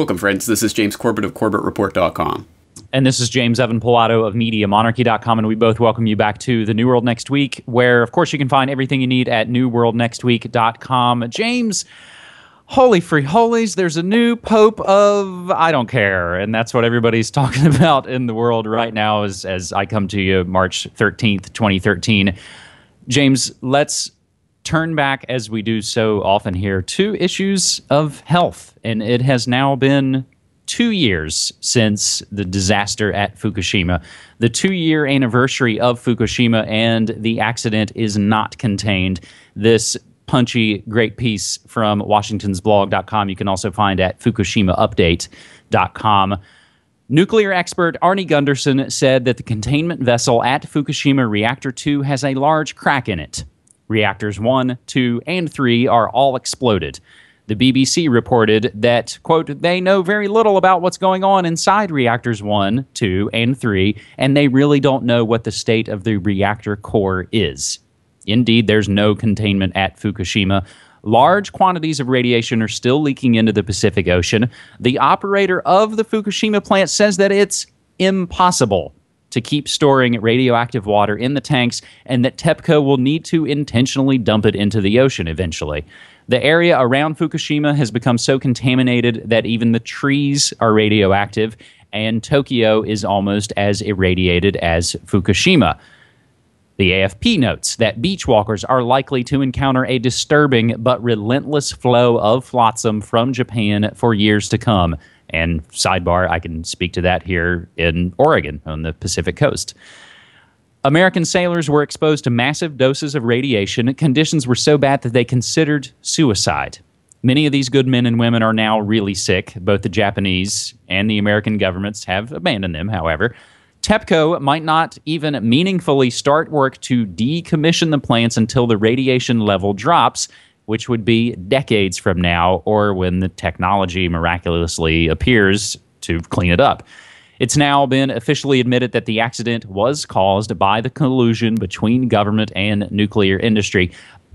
Welcome, friends. This is James Corbett of CorbettReport.com. And this is James Evan Pilato of MediaMonarchy.com, and we both welcome you back to The New World Next Week, where, of course, you can find everything you need at NewWorldNextWeek.com. James, holy free holies, there's a new pope of I don't care, and that's what everybody's talking about in the world right now as I come to you March 13th, 2013. James, let's turn back, as we do so often here, to issues of health. And it has now been 2 years since the disaster at Fukushima. The 2-year anniversary of Fukushima, and the accident is not contained. This punchy, great piece from WashingtonsBlog.com you can also find at FukushimaUpdate.com. Nuclear expert Arnie Gunderson said that the containment vessel at Fukushima Reactor 2 has a large crack in it. Reactors 1, 2, and 3 are all exploded. The BBC reported that, quote, they know very little about what's going on inside reactors 1, 2, and 3, and they really don't know what the state of the reactor core is. Indeed, there's no containment at Fukushima. Large quantities of radiation are still leaking into the Pacific Ocean. The operator of the Fukushima plant says that it's impossible to keep storing radioactive water in the tanks, and that TEPCO will need to intentionally dump it into the ocean eventually. The area around Fukushima has become so contaminated that even the trees are radioactive, and Tokyo is almost as irradiated as Fukushima. The AFP notes that beach walkers are likely to encounter a disturbing but relentless flow of flotsam from Japan for years to come. And sidebar, I can speak to that here in Oregon on the Pacific coast. American sailors were exposed to massive doses of radiation. Conditions were so bad that they considered suicide. Many of these good men and women are now really sick. Both the Japanese and the American governments have abandoned them, however. TEPCO might not even meaningfully start work to decommission the plants until the radiation level drops, which would be decades from now, or when the technology miraculously appears to clean it up. It's now been officially admitted that the accident was caused by the collusion between government and nuclear industry.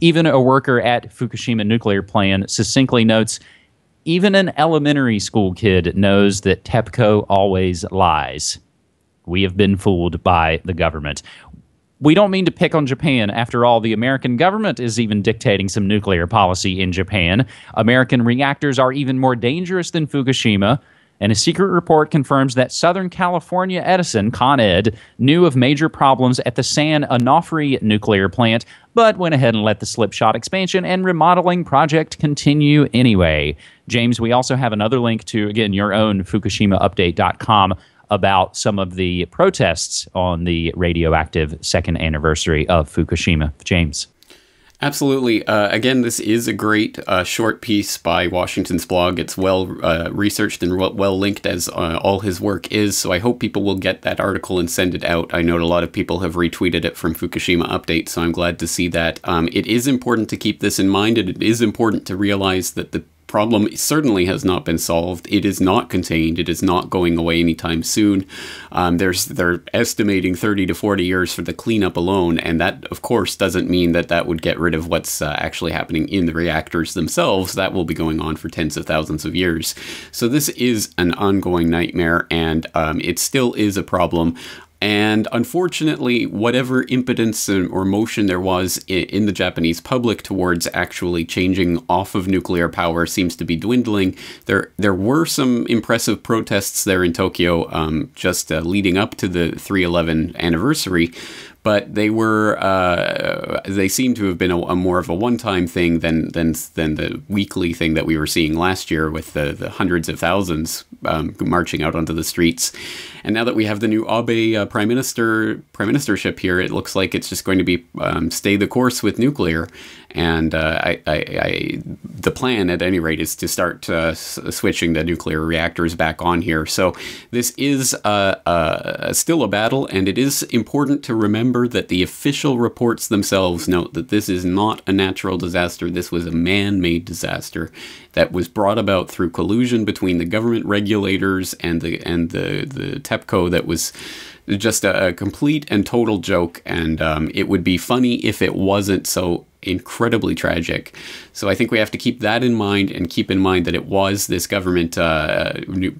Even a worker at Fukushima nuclear plant succinctly notes, even an elementary school kid knows that TEPCO always lies. We have been fooled by the government. We don't mean to pick on Japan. After all, the American government is even dictating some nuclear policy in Japan. American reactors are even more dangerous than Fukushima. And a secret report confirms that Southern California Edison, Con Ed, knew of major problems at the San Onofre nuclear plant, but went ahead and let the slipshod expansion and remodeling project continue anyway. James, we also have another link to, again, your own FukushimaUpdate.com about some of the protests on the radioactive second anniversary of Fukushima. James. Absolutely. Again, this is a great short piece by Washington's blog. It's well researched and well linked, as all his work is, so I hope people will get that article and send it out. I know a lot of people have retweeted it from Fukushima Update, so I'm glad to see that. It is important to keep this in mind, and it is important to realize that the problem certainly has not been solved. It is not contained. It is not going away anytime soon. They're estimating 30 to 40 years for the cleanup alone, and that, of course, doesn't mean that that would get rid of what's actually happening in the reactors themselves. That will be going on for tens of thousands of years. So this is an ongoing nightmare, and it still is a problem. And unfortunately, whatever impotence or motion there was in the Japanese public towards actually changing off of nuclear power seems to be dwindling. There were some impressive protests there in Tokyo just leading up to the 3/11 anniversary, but they were they seem to have been a more of a one-time thing than the weekly thing that we were seeing last year with the hundreds of thousands marching out onto the streets. And now that we have the new Abe prime ministership here, it looks like it's just going to be stay the course with nuclear. And the plan, at any rate, is to start switching the nuclear reactors back on here. So this is still a battle, and it is important to remember that the official reports themselves note that this is not a natural disaster. This was a man-made disaster that was brought about through collusion between the government regulators and the TEPCO that was just a complete and total joke, and it would be funny if it wasn't. So incredibly tragic. So I think we have to keep that in mind, and keep in mind that it was this government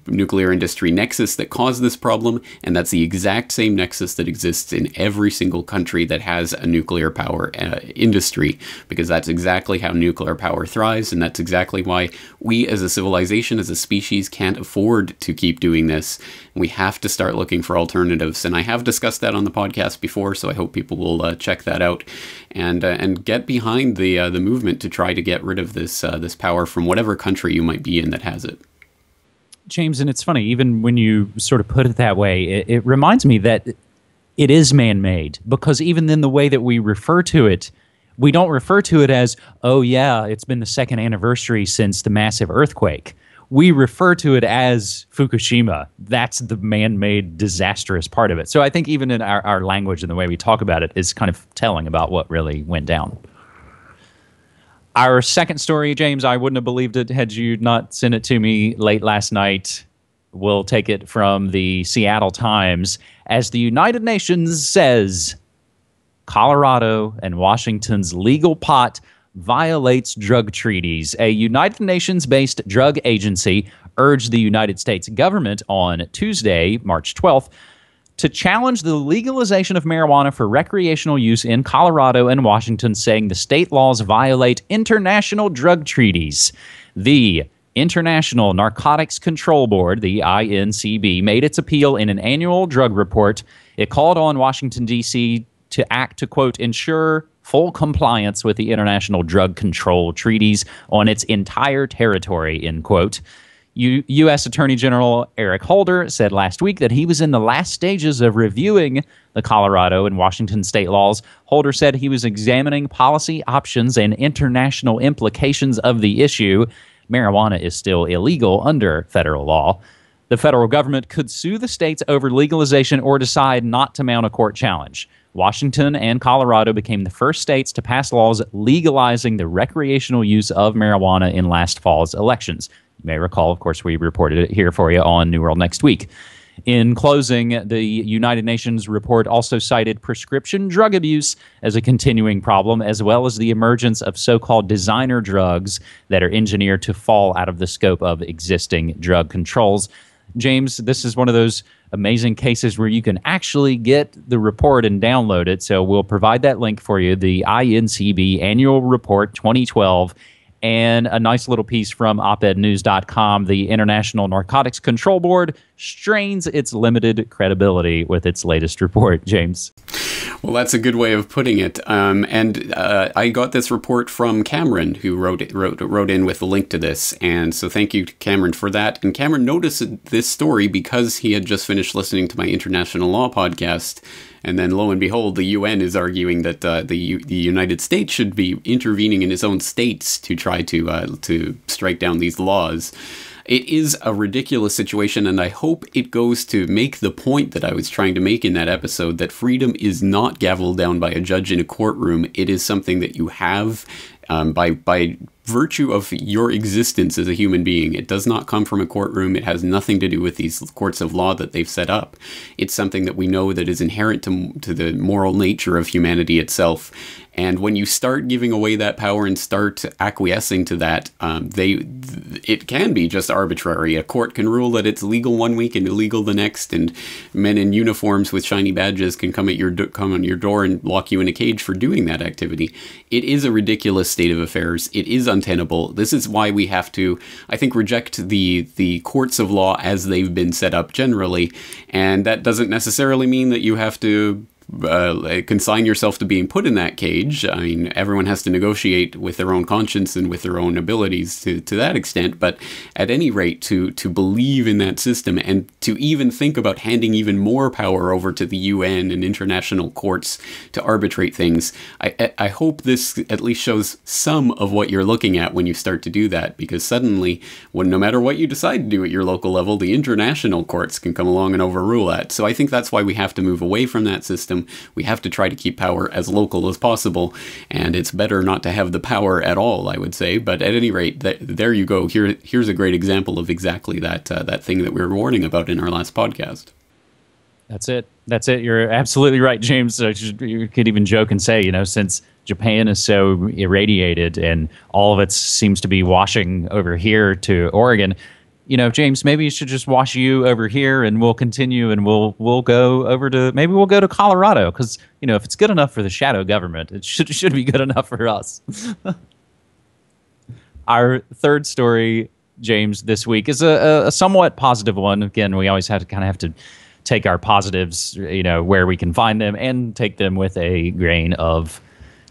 nuclear industry nexus that caused this problem, and that's the exact same nexus that exists in every single country that has a nuclear power industry, because that's exactly how nuclear power thrives, and that's exactly why we as a civilization, as a species, can't afford to keep doing this. We have to start looking for alternatives, and I have discussed that on the podcast before, so I hope people will check that out and get behind the movement to try to get rid of this this power from whatever country you might be in that has it. James, and it's funny, even when you sort of put it that way, it reminds me that it is man-made, because even in the way that we refer to it, we don't refer to it as, oh yeah, it's been the second anniversary since the massive earthquake. We refer to it as Fukushima. That's the man-made disastrous part of it. So I think even in our language and the way we talk about it is kind of telling about what really went down. Our second story, James, I wouldn't have believed it had you not sent it to me late last night. We'll take it from the Seattle Times. As the United Nations says, Colorado and Washington's legal pot violates drug treaties. A United Nations-based drug agency urged the United States government on Tuesday, March 12th, to challenge the legalization of marijuana for recreational use in Colorado and Washington, saying the state laws violate international drug treaties. The International Narcotics Control Board, the INCB, made its appeal in an annual drug report. It called on Washington, D.C. to act to, quote, ensure full compliance with the international drug control treaties on its entire territory, end quote. U.S. Attorney General Eric Holder said last week that he was in the last stages of reviewing the Colorado and Washington state laws. Holder said he was examining policy options and international implications of the issue. Marijuana is still illegal under federal law. The federal government could sue the states over legalization or decide not to mount a court challenge. Washington and Colorado became the first states to pass laws legalizing the recreational use of marijuana in last fall's elections. You may recall, of course, we reported it here for you on New World Next Week. In closing, the United Nations report also cited prescription drug abuse as a continuing problem, as well as the emergence of so-called designer drugs that are engineered to fall out of the scope of existing drug controls. James, this is one of those amazing cases where you can actually get the report and download it. So we'll provide that link for you, the INCB Annual Report 2012, and a nice little piece from opednews.com. The International Narcotics Control Board strains its limited credibility with its latest report, James. Well, that's a good way of putting it. I got this report from Cameron, who wrote in with a link to this. And so thank you to Cameron for that. And Cameron noticed this story because he had just finished listening to my international law podcast. And then lo and behold, the UN is arguing that the United States should be intervening in its own states to try to strike down these laws. It is a ridiculous situation, and I hope it goes to make the point that I was trying to make in that episode, that freedom is not gavelled down by a judge in a courtroom. It is something that you have by virtue of your existence as a human being. It does not come from a courtroom. It has nothing to do with these courts of law that they've set up. It's something that we know that is inherent to the moral nature of humanity itself. And when you start giving away that power and start acquiescing to that, it can be just arbitrary. A court can rule that it's legal one week and illegal the next, and men in uniforms with shiny badges can come on your door and lock you in a cage for doing that activity. It is a ridiculous state of affairs. It is untenable. This is why we have to, I think, reject the courts of law as they've been set up generally. And that doesn't necessarily mean that you have to consign yourself to being put in that cage. I mean, everyone has to negotiate with their own conscience and with their own abilities to that extent, but at any rate, to believe in that system and to even think about handing even more power over to the UN and international courts to arbitrate things, I hope this at least shows some of what you're looking at when you start to do that, because suddenly, no matter what you decide to do at your local level, the international courts can come along and overrule that. So I think that's why we have to move away from that system. We have to try to keep power as local as possible, and it's better not to have the power at all, I would say. But at any rate, there you go. Here's a great example of exactly that thing that we were warning about in our last podcast. That's it. You're absolutely right, James. You could even joke and say, since Japan is so irradiated and all of it seems to be washing over here to Oregon. James, maybe it should just wash you over here and we'll continue and we'll go over to, maybe we'll go to Colorado because, if it's good enough for the shadow government, it should be good enough for us. Our third story, James, this week is a somewhat positive one. Again, we always have to take our positives, where we can find them and take them with a grain of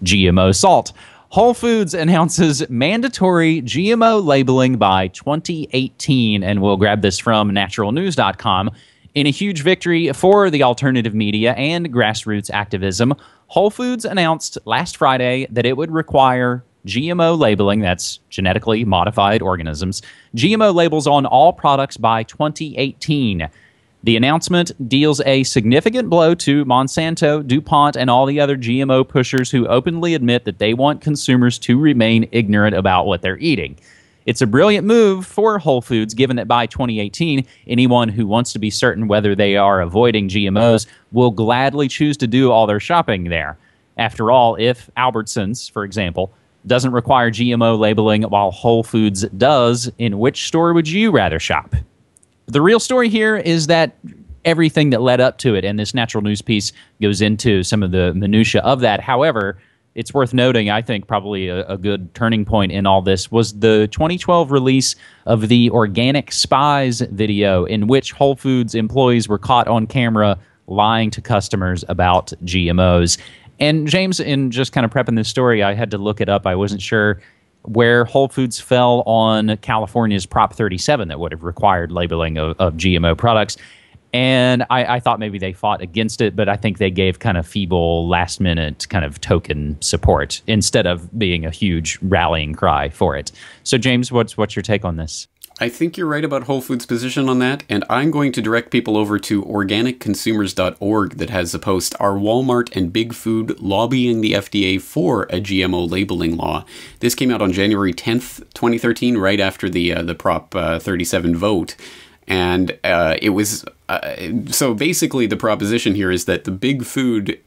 GMO salt. Whole Foods announces mandatory GMO labeling by 2018, and we'll grab this from naturalnews.com. In a huge victory for the alternative media and grassroots activism, Whole Foods announced last Friday that it would require GMO labeling, that's genetically modified organisms, GMO labels on all products by 2018. The announcement deals a significant blow to Monsanto, DuPont, and all the other GMO pushers who openly admit that they want consumers to remain ignorant about what they're eating. It's a brilliant move for Whole Foods, given that by 2018, anyone who wants to be certain whether they are avoiding GMOs will gladly choose to do all their shopping there. After all, if Albertsons, for example, doesn't require GMO labeling while Whole Foods does, in which store would you rather shop? The real story here is that everything that led up to it, and this Natural News piece goes into some of the minutia of that. However, it's worth noting, I think probably a good turning point in all this was the 2012 release of the Organic Spies video, in which Whole Foods employees were caught on camera lying to customers about GMOs. And James, in just kind of prepping this story, I had to look it up. I wasn't sure where Whole Foods fell on California's Prop 37 that would have required labeling of GMO products. And I thought maybe they fought against it, but I think they gave kind of feeble, last-minute kind of token support instead of being a huge rallying cry for it. So, James, what's your take on this? I think you're right about Whole Foods' position on that, and I'm going to direct people over to organicconsumers.org that has a post, Are Walmart and Big Food Lobbying the FDA for a GMO Labeling Law? This came out on January 10th, 2013, right after the Prop 37 vote. And it was, so basically the proposition here is that the big food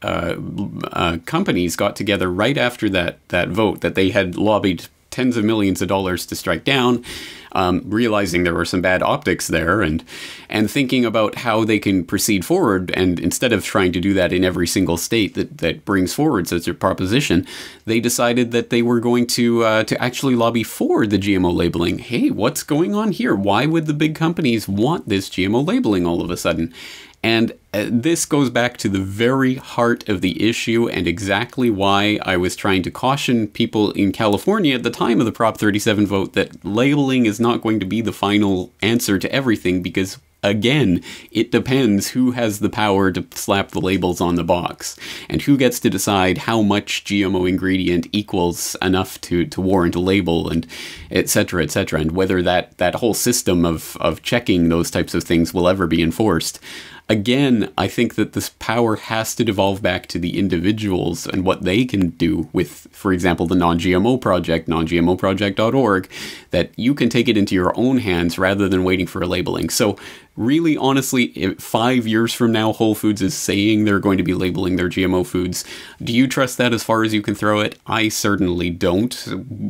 companies got together right after that vote that they had lobbied tens of millions of dollars to strike down, realizing there were some bad optics there, and thinking about how they can proceed forward. And instead of trying to do that in every single state that brings forward such a proposition, they decided that they were going to actually lobby for the GMO labeling. Hey, what's going on here? Why would the big companies want this GMO labeling all of a sudden? And this goes back to the very heart of the issue and exactly why I was trying to caution people in California at the time of the Prop 37 vote that labeling is not going to be the final answer to everything because, again, it depends who has the power to slap the labels on the box and who gets to decide how much GMO ingredient equals enough to warrant a label, and et cetera, and whether that whole system of checking those types of things will ever be enforced. Again, I think that this power has to devolve back to the individuals and what they can do with, for example, the Non-GMO Project, nongmoproject.org, that you can take it into your own hands rather than waiting for a labeling. So really, honestly, if 5 years from now, Whole Foods is saying they're going to be labeling their GMO foods, do you trust that as far as you can throw it? I certainly don't.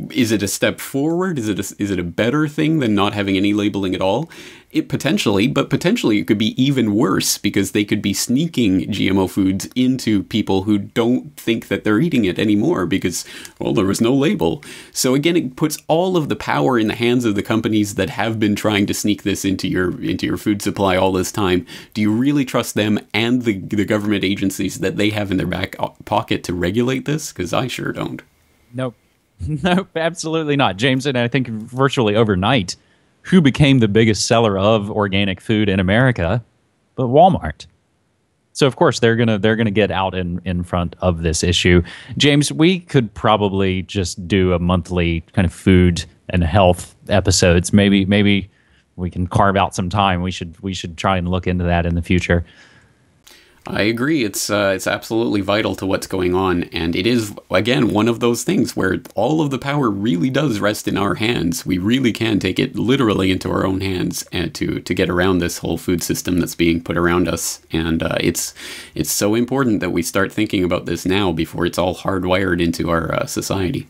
Is it a step forward? Is it a better thing than not having any labeling at all? It potentially, but potentially it could be even worse because they could be sneaking GMO foods into people who don't think that they're eating it anymore because, well, there was no label. So again, it puts all of the power in the hands of the companies that have been trying to sneak this into your food supply all this time. Do you really trust them and the government agencies that they have in their back pocket to regulate this? Because I sure don't. Nope. Nope, absolutely not. James, and I think virtually overnight, who became the biggest seller of organic food in America but Walmart? So of course they're gonna get out in front of this issue. James, we could probably just do a monthly kind of food and health episodes. Maybe we can carve out some time. We should try and look into that in the future. I agree. It's absolutely vital to what's going on, and it is, again, one of those things where all of the power really does rest in our hands. We really can take it literally into our own hands and to get around this whole food system that's being put around us. And it's so important that we start thinking about this now before it's all hardwired into our society.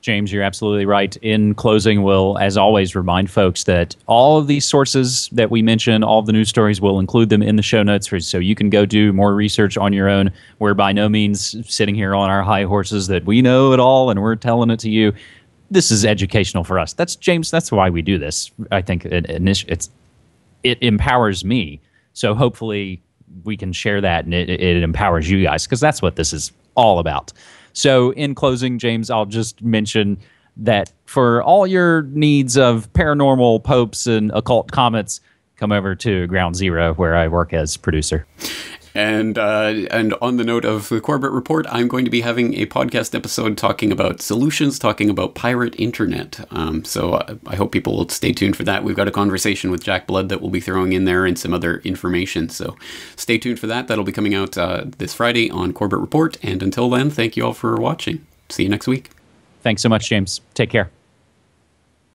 James, you're absolutely right. In closing, we'll, as always, remind folks that all of these sources that we mention, all of the news stories, we'll include them in the show notes so you can go do more research on your own. We're by no means sitting here on our high horses that we know it all and we're telling it to you. This is educational for us. That's, James, that's why we do this. I think it empowers me. So hopefully we can share that and it empowers you guys, because that's what this is all about. So in closing, James, I'll just mention that for all your needs of paranormal popes and occult comets, come over to Ground Zero, where I work as producer. And on the note of the Corbett Report, I'm going to be having a podcast episode talking about solutions, talking about pirate internet. So I hope people will stay tuned for that. We've got a conversation with Jack Blood that we'll be throwing in there and some other information. So stay tuned for that. That'll be coming out this Friday on Corbett Report. And until then, thank you all for watching. See you next week. Thanks so much, James. Take care.